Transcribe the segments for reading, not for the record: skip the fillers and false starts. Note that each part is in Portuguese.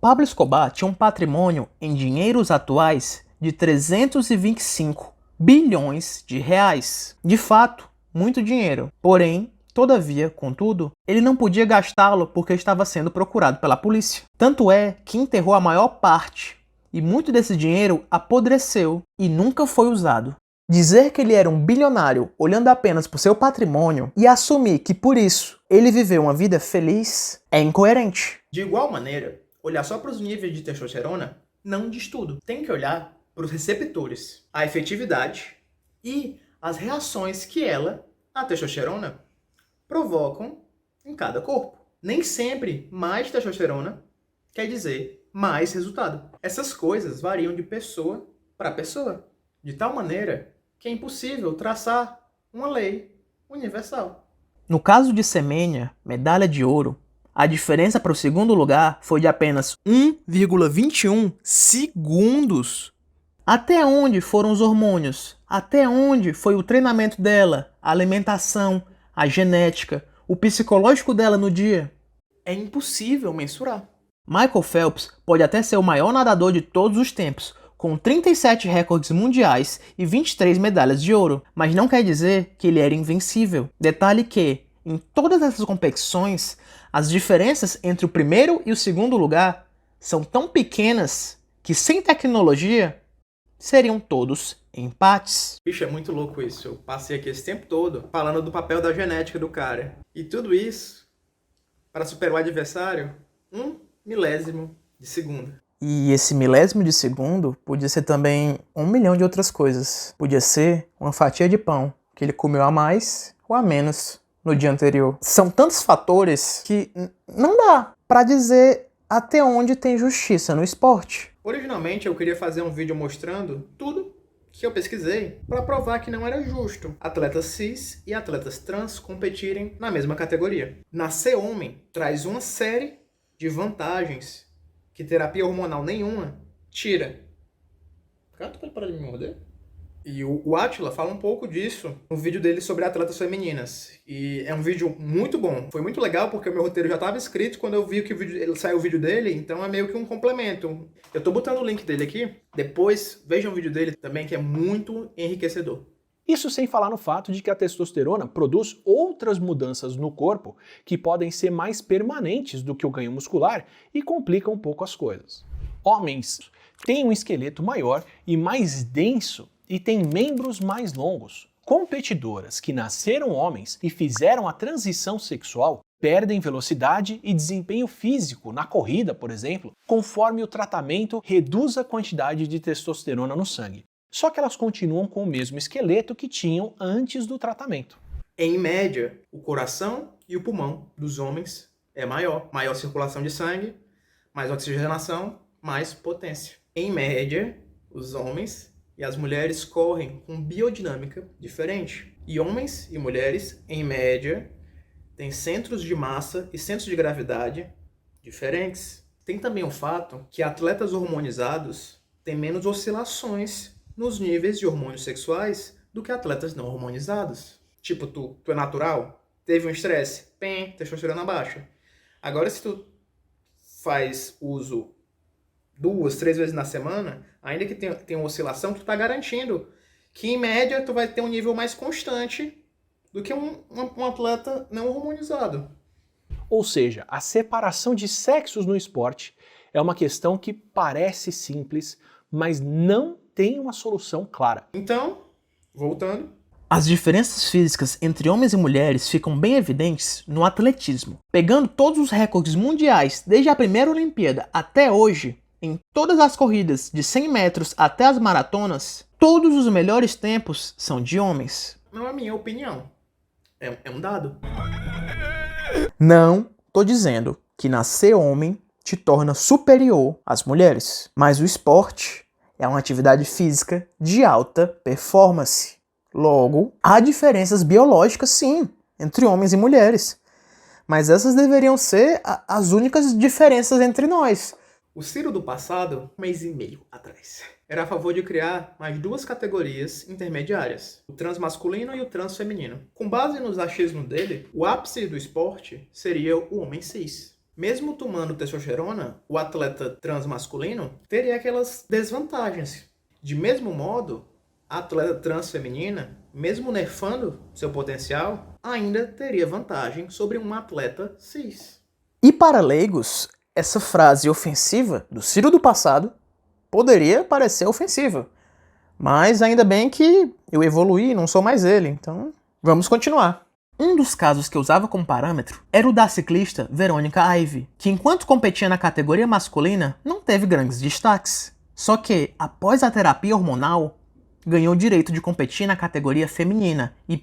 Pablo Escobar tinha um patrimônio em dinheiros atuais de 325 bilhões de reais. De fato, muito dinheiro. Porém, todavia, contudo, ele não podia gastá-lo porque estava sendo procurado pela polícia. Tanto é que enterrou a maior parte, e muito desse dinheiro apodreceu e nunca foi usado. Dizer que ele era um bilionário olhando apenas para o seu patrimônio e assumir que por isso ele viveu uma vida feliz é incoerente. De igual maneira, olhar só para os níveis de testosterona não diz tudo. Tem que olhar para os receptores, a efetividade e as reações que a testosterona, provocam em cada corpo. Nem sempre mais testosterona quer dizer mais resultado. Essas coisas variam de pessoa para pessoa, de tal maneira que é impossível traçar uma lei universal. No caso de Semenya, medalha de ouro, a diferença para o segundo lugar foi de apenas 1,21 segundos. Até onde foram os hormônios? Até onde foi o treinamento dela, a alimentação, a genética, o psicológico dela no dia? É impossível mensurar. Michael Phelps pode até ser o maior nadador de todos os tempos, com 37 recordes mundiais e 23 medalhas de ouro, mas não quer dizer que ele era invencível. Detalhe que, em todas essas competições, as diferenças entre o primeiro e o segundo lugar são tão pequenas que, sem tecnologia, seriam todos empates. Bicho, é muito louco isso. Eu passei aqui esse tempo todo falando do papel da genética do cara. E tudo isso para superar o adversário 1/milésimo de segundo. E esse milésimo de segundo podia ser também 1 milhão de outras coisas. Podia ser uma fatia de pão que ele comeu a mais ou a menos no dia anterior. São tantos fatores que não dá para dizer até onde tem justiça no esporte. Originalmente eu queria fazer um vídeo mostrando tudo que eu pesquisei para provar que não era justo atletas cis e atletas trans competirem na mesma categoria. Nascer homem traz uma série de vantagens que terapia hormonal nenhuma tira. Cara, tu pode parar de me morder? E o Átila fala um pouco disso no vídeo dele sobre atletas femininas. E é um vídeo muito bom. Foi muito legal porque o meu roteiro já estava escrito quando eu vi que saiu o vídeo dele, então é meio que um complemento. Eu tô botando o link dele aqui. Depois vejam o vídeo dele também, que é muito enriquecedor. Isso sem falar no fato de que a testosterona produz outras mudanças no corpo que podem ser mais permanentes do que o ganho muscular e complicam um pouco as coisas. Homens têm um esqueleto maior e mais denso e têm membros mais longos. Competidoras que nasceram homens e fizeram a transição sexual perdem velocidade e desempenho físico na corrida, por exemplo, conforme o tratamento reduz a quantidade de testosterona no sangue. Só que elas continuam com o mesmo esqueleto que tinham antes do tratamento. Em média, o coração e o pulmão dos homens é maior. Maior circulação de sangue, mais oxigenação, mais potência. Em média, os homens e as mulheres correm com biodinâmica diferente. E homens e mulheres, em média, têm centros de massa e centros de gravidade diferentes. Tem também o fato que atletas hormonizados têm menos oscilações nos níveis de hormônios sexuais do que atletas não hormonizados. Tipo, tu é natural, teve um estresse, testosterona baixa. Agora, se tu faz uso 2, 3 vezes na semana, ainda que tenha uma oscilação, tu tá garantindo que, em média, tu vai ter um nível mais constante do que um atleta não hormonizado. Ou seja, a separação de sexos no esporte é uma questão que parece simples, mas não tem uma solução clara. Então, voltando, as diferenças físicas entre homens e mulheres ficam bem evidentes no atletismo. Pegando todos os recordes mundiais desde a primeira Olimpíada até hoje, em todas as corridas de 100 metros até as maratonas, todos os melhores tempos são de homens. Não é a minha opinião, é um dado. Não tô dizendo que nascer homem te torna superior às mulheres, mas o esporte é uma atividade física de alta performance. Logo, há diferenças biológicas, sim, entre homens e mulheres. Mas essas deveriam ser as únicas diferenças entre nós. O Ciro do passado, 1 mês e meio atrás, era a favor de criar mais 2 categorias intermediárias, o transmasculino e o transfeminino. Com base nos achismos dele, o ápice do esporte seria o homem cis. Mesmo tomando testosterona, o atleta transmasculino teria aquelas desvantagens. De mesmo modo, a atleta transfeminina, mesmo nerfando seu potencial, ainda teria vantagem sobre um atleta cis. E para leigos, essa frase ofensiva do Ciro do passado poderia parecer ofensiva. Mas ainda bem que eu evoluí e não sou mais ele, então vamos continuar. Um dos casos que eu usava como parâmetro era o da ciclista Veronica Ivy, que enquanto competia na categoria masculina não teve grandes destaques. Só que, após a terapia hormonal, ganhou o direito de competir na categoria feminina e,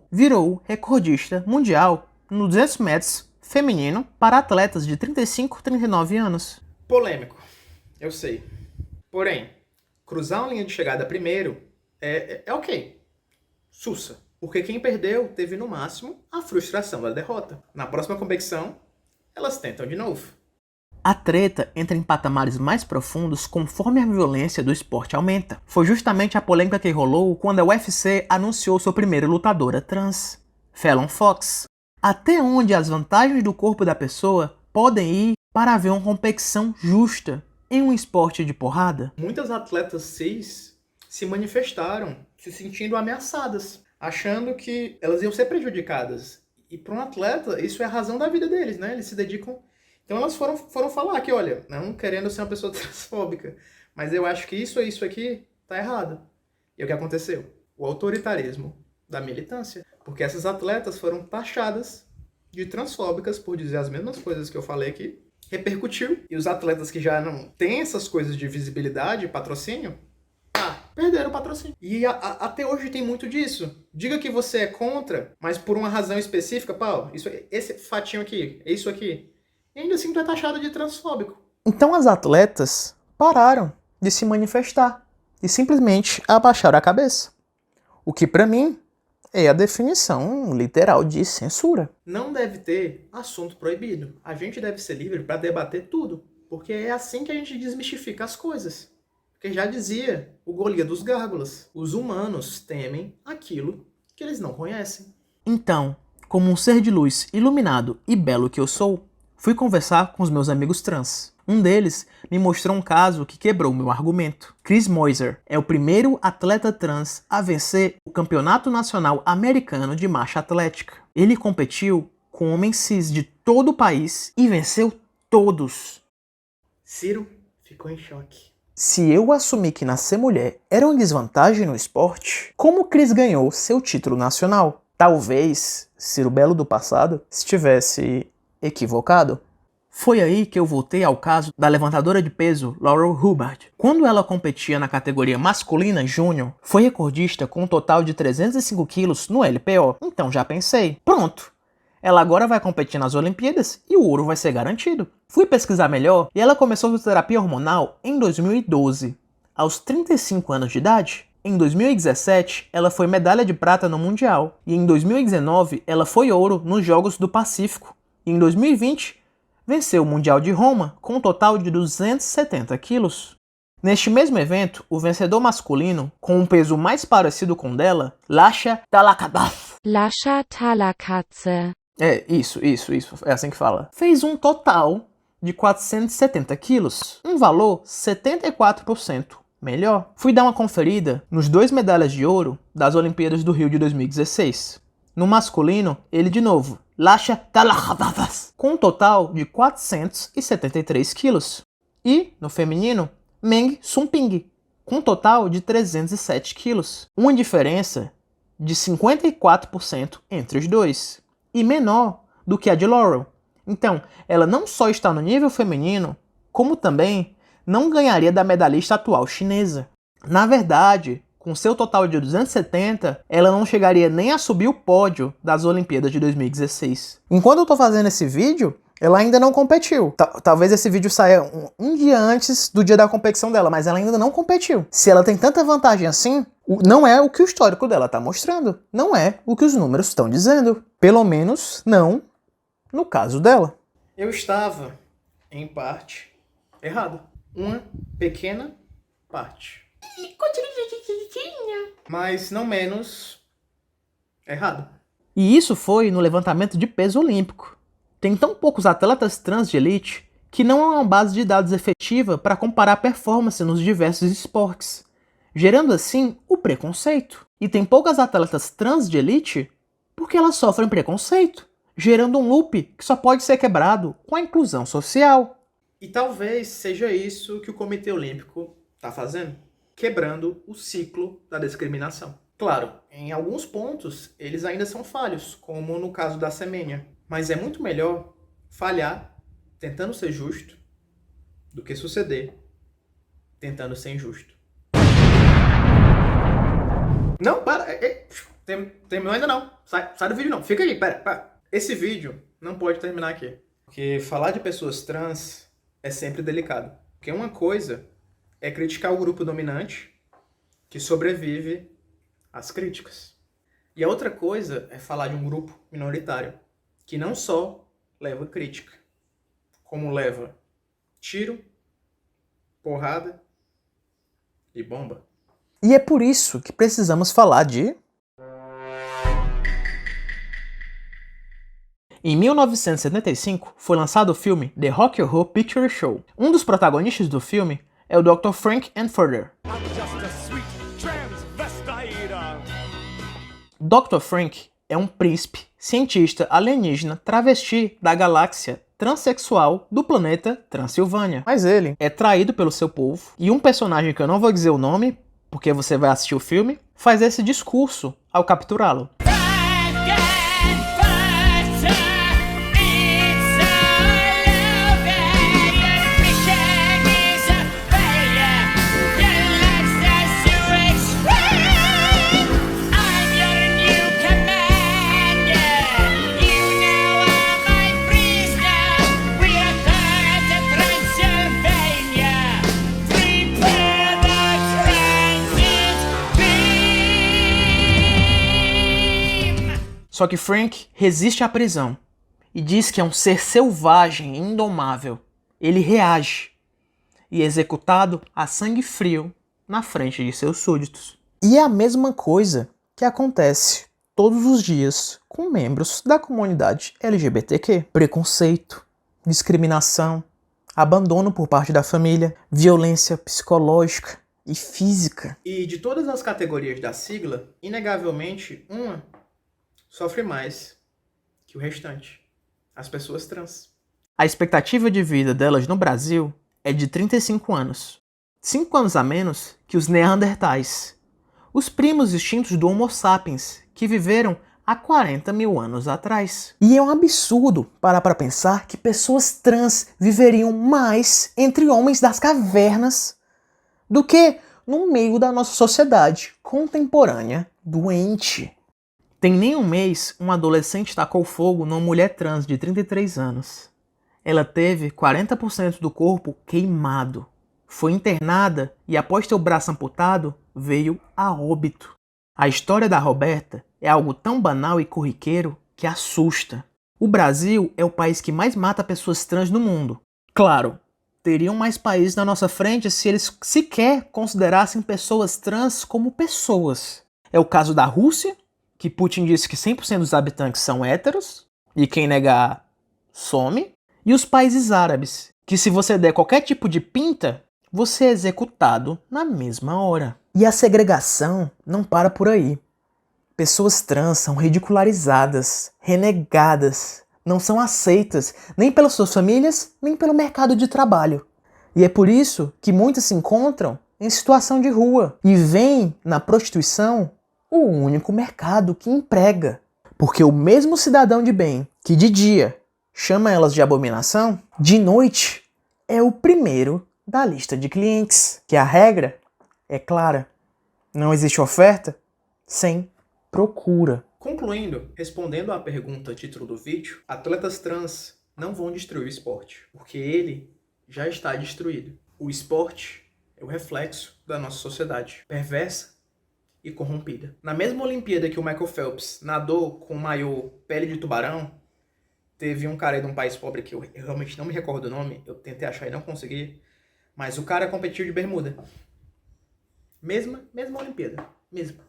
virou recordista mundial no 200 metros feminino para atletas de 35 e 39 anos. Polêmico, eu sei. Porém, cruzar uma linha de chegada primeiro é ok. Sussa. Porque quem perdeu teve no máximo a frustração da derrota. Na próxima competição, elas tentam de novo. A treta entra em patamares mais profundos conforme a violência do esporte aumenta. Foi justamente a polêmica que rolou quando a UFC anunciou sua primeira lutadora trans, Fallon Fox. Até onde as vantagens do corpo da pessoa podem ir para haver uma competição justa em um esporte de porrada? Muitas atletas cis se manifestaram se sentindo ameaçadas, achando que elas iam ser prejudicadas. E para um atleta, isso é a razão da vida deles, né? Eles se dedicam. Então elas foram falar que, olha, não querendo ser uma pessoa transfóbica, mas eu acho que isso aqui tá errado. E o que aconteceu? O autoritarismo da militância. Porque essas atletas foram taxadas de transfóbicas por dizer as mesmas coisas que eu falei aqui. Repercutiu. E os atletas que já não têm essas coisas de visibilidade, patrocínio, perderam o patrocínio. E até hoje tem muito disso. Diga que você é contra, mas por uma razão específica, esse fatinho aqui, é isso aqui. E ainda assim tu é taxado de transfóbico. Então as atletas pararam de se manifestar e simplesmente abaixaram a cabeça. O que pra mim é a definição literal de censura. Não deve ter assunto proibido. A gente deve ser livre para debater tudo, porque é assim que a gente desmistifica as coisas. Porque já dizia o Golias dos Gárgulas, os humanos temem aquilo que eles não conhecem. Então, como um ser de luz iluminado e belo que eu sou, fui conversar com os meus amigos trans. Um deles me mostrou um caso que quebrou meu argumento. Chris Moiser é o primeiro atleta trans a vencer o Campeonato Nacional Americano de Marcha Atlética. Ele competiu com homens cis de todo o país e venceu todos. Ciro ficou em choque. Se eu assumir que nascer mulher era uma desvantagem no esporte, como Chris ganhou seu título nacional? Talvez Ciro Belo do passado estivesse equivocado. Foi aí que eu voltei ao caso da levantadora de peso Laurel Hubbard. Quando ela competia na categoria masculina júnior, foi recordista com um total de 305 quilos no LPO. Então já pensei, pronto, ela agora vai competir nas Olimpíadas e o ouro vai ser garantido. Fui pesquisar melhor e ela começou sua terapia hormonal em 2012, aos 35 anos de idade. Em 2017, ela foi medalha de prata no Mundial e em 2019 ela foi ouro nos Jogos do Pacífico. E em 2020, venceu o Mundial de Roma com um total de 270 quilos. Neste mesmo evento, o vencedor masculino, com um peso mais parecido com o dela, Lasha Talakatse. Isso, é assim que fala. Fez um total de 470 quilos, um valor 74% melhor. Fui dar uma conferida nos 2 medalhas de ouro das Olimpíadas do Rio de 2016. No masculino, ele de novo, Lasha Talakatse, com um total de 473 quilos. E, no feminino, Meng Sumping, com um total de 307 quilos. Uma diferença de 54% entre os dois, e menor do que a de Laurel. Então, ela não só está no nível feminino, como também não ganharia da medalhista atual chinesa. Na verdade, com seu total de 270, ela não chegaria nem a subir o pódio das Olimpíadas de 2016. Enquanto eu tô fazendo esse vídeo, ela ainda não competiu. Talvez esse vídeo saia um dia antes do dia da competição dela, mas ela ainda não competiu. Se ela tem tanta vantagem assim, não é o que o histórico dela tá mostrando. Não é o que os números estão dizendo. Pelo menos não no caso dela. Eu estava, em parte, errado. Uma pequena parte. Mas não menos errado. E isso foi no levantamento de peso olímpico. tem tão poucos atletas trans de elite que não há uma base de dados efetiva para comparar a performance nos diversos esportes, gerando assim o preconceito. E tem poucas atletas trans de elite porque elas sofrem preconceito, gerando um loop que só pode ser quebrado com a inclusão social. E talvez seja isso que o Comitê Olímpico está fazendo, quebrando o ciclo da discriminação. Claro, em alguns pontos eles ainda são falhos, como no caso da Semenya, mas é muito melhor falhar tentando ser justo do que suceder tentando ser injusto. Não, para. Terminou ainda não. Sai do vídeo não. Fica aí, pera. Esse vídeo não pode terminar aqui. Porque falar de pessoas trans é sempre delicado. Porque uma coisa é criticar o grupo dominante que sobrevive às críticas. E a outra coisa é falar de um grupo minoritário que não só leva crítica, como leva tiro, porrada e bomba. E é por isso que precisamos falar de... Em 1975, foi lançado o filme The Rocky Horror Picture Show. Um dos protagonistas do filme é o Dr. Frank Enfurter. Dr. Frank é um príncipe, cientista alienígena travesti da galáxia transexual do planeta Transilvânia. Mas ele é traído pelo seu povo e um personagem que eu não vou dizer o nome, porque você vai assistir o filme, faz esse discurso ao capturá-lo. Só que Frank resiste à prisão e diz que é um ser selvagem e indomável. Ele reage e é executado a sangue frio na frente de seus súditos. E é a mesma coisa que acontece todos os dias com membros da comunidade LGBTQ. Preconceito, discriminação, abandono por parte da família, violência psicológica e física. E de todas as categorias da sigla, inegavelmente uma sofre mais que o restante, as pessoas trans. A expectativa de vida delas no Brasil é de 35 anos. 5 anos a menos que os Neandertais, os primos extintos do Homo sapiens, que viveram há 40 mil anos atrás. E é um absurdo parar para pensar que pessoas trans viveriam mais entre homens das cavernas do que no meio da nossa sociedade contemporânea doente. Tem nem um mês, um adolescente tacou fogo numa mulher trans de 33 anos. Ela teve 40% do corpo queimado. Foi internada e após ter o braço amputado, veio a óbito. A história da Roberta é algo tão banal e corriqueiro que assusta. O Brasil é o país que mais mata pessoas trans no mundo. Claro, teriam mais países na nossa frente se eles sequer considerassem pessoas trans como pessoas. É o caso da Rússia, que Putin disse que 100% dos habitantes são héteros, e quem negar, some. E os países árabes, que se você der qualquer tipo de pinta, você é executado na mesma hora. E a segregação não para por aí. Pessoas trans são ridicularizadas, renegadas, não são aceitas nem pelas suas famílias, nem pelo mercado de trabalho. E é por isso que muitas se encontram em situação de rua e veem na prostituição o único mercado que emprega. Porque o mesmo cidadão de bem que de dia chama elas de abominação, de noite é o primeiro da lista de clientes. Que a regra é clara. Não existe oferta sem procura. Concluindo, respondendo à pergunta título do vídeo, atletas trans não vão destruir o esporte, porque ele já está destruído. O esporte é o reflexo da nossa sociedade, perversa e corrompida. Na mesma Olimpíada que o Michael Phelps nadou com maiô pele de tubarão, teve um cara aí de um país pobre que eu realmente não me recordo o nome, eu tentei achar e não consegui, mas o cara competiu de bermuda. Mesma Olimpíada, mesma.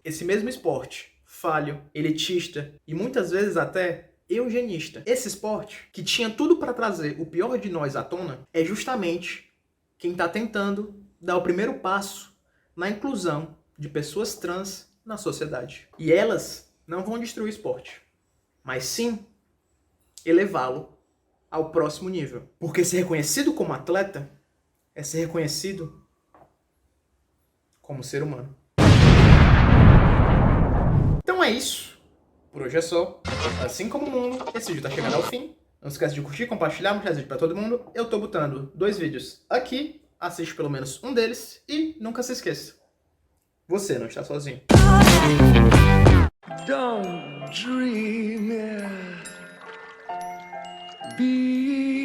Esse mesmo esporte, falho, elitista e muitas vezes até eugenista. Esse esporte, que tinha tudo para trazer o pior de nós à tona, é justamente quem está tentando dar o primeiro passo na inclusão de pessoas trans na sociedade. E elas não vão destruir o esporte, mas sim elevá-lo ao próximo nível. Porque ser reconhecido como atleta é ser reconhecido como ser humano. Então é isso. Por hoje é só. Assim como o mundo, esse vídeo tá chegando ao fim. Não esquece de curtir, compartilhar, mostrar esse vídeo pra todo mundo. Eu tô botando 2 vídeos aqui. Assiste pelo menos um deles. E nunca se esqueça. Você não está sozinho. Don't dream it. Be